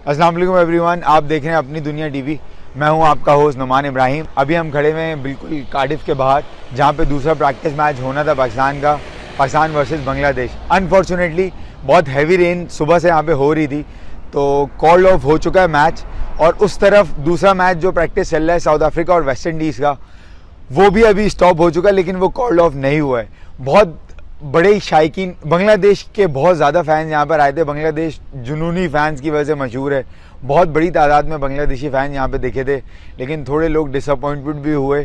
अस्सलाम वालेकुम एवरीवन, आप देख रहे हैं अपनी दुनिया टीवी। मैं हूं आपका होस्ट नुमान इब्राहिम। अभी हम खड़े हुए हैं बिल्कुल कार्डिफ के बाहर, जहां पे दूसरा प्रैक्टिस मैच होना था पाकिस्तान का, पाकिस्तान वर्सेस बांग्लादेश। अनफॉर्चुनेटली बहुत हैवी रेन सुबह से यहाँ पे हो रही थी, तो कॉल ऑफ हो चुका है मैच। और उस तरफ दूसरा मैच जो प्रैक्टिस चल रहा है साउथ अफ्रीका और वेस्ट इंडीज़ का, वो भी अभी स्टॉप हो चुका है, लेकिन वो कॉल ऑफ नहीं हुआ है। बहुत बड़े शायकीन बांग्लादेश के बहुत ज़्यादा फैंस यहाँ पर आए थे। बांग्लादेश जुनूनी फैंस की वजह से मशहूर है। बहुत बड़ी तादाद में बांग्लादेशी फ़ैन यहाँ पे दिखे थे, लेकिन थोड़े लोग डिसअपॉइंटेड भी हुए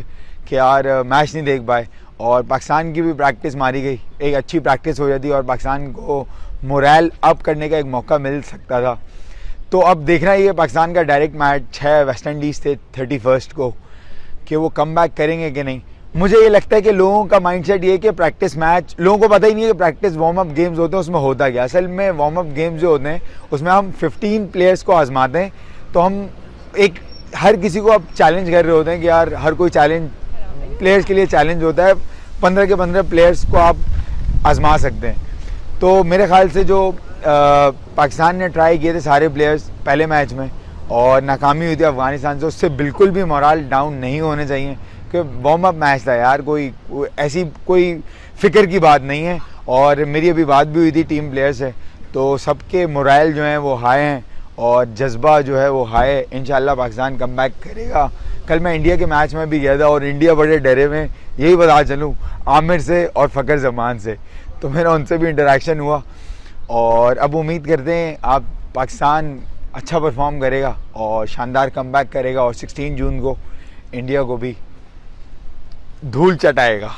कि यार मैच नहीं देख पाए। और पाकिस्तान की भी प्रैक्टिस मारी गई, एक अच्छी प्रैक्टिस हो जाती और पाकिस्तान को मोरल अप करने का एक मौका मिल सकता था। तो अब देखना ही है, पाकिस्तान का डायरेक्ट मैच है वेस्ट इंडीज़ थे 31 को, कि वो कम बैक करेंगे कि नहीं। मुझे ये लगता है कि लोगों का माइंडसेट ये है कि प्रैक्टिस मैच, लोगों को पता ही नहीं है कि प्रैक्टिस वार्म अप गेम्स होते हैं, उसमें होता क्या। असल में वार्म अप गेम्स जो होते हैं उसमें हम 15 प्लेयर्स को आजमाते हैं। तो हम एक हर किसी को अब चैलेंज कर रहे होते हैं कि यार हर कोई चैलेंज प्लेयर्स के लिए चैलेंज होता है, 15 के 15 प्लेयर्स को आप आजमा सकते हैं। तो मेरे ख्याल से जो पाकिस्तान ने ट्राई किए थे सारे प्लेयर्स पहले मैच में और नाकामी हुई थी अफगानिस्तान से, उससे बिल्कुल भी मोरल डाउन नहीं होने चाहिए, कि वार्म अप मैच था यार, कोई ऐसी कोई फ़िक्र की बात नहीं है। और मेरी अभी बात भी हुई थी टीम प्लेयर से, तो सबके मोरल जो हैं वो हाई हैं और जज्बा जो है वो हाई है। इंशाल्लाह पाकिस्तान कम बैक करेगा। कल मैं इंडिया के मैच में भी गया था और इंडिया बड़े डरे में, यही बता चलूँ, आमिर से और फ़खर जमान से, तो मेरा उनसे भी इंटरेक्शन हुआ। और अब उम्मीद करते हैं आप पाकिस्तान अच्छा परफॉर्म करेगा और शानदार कमबैक करेगा और 16 जून को इंडिया को भी धूल चटाएगा।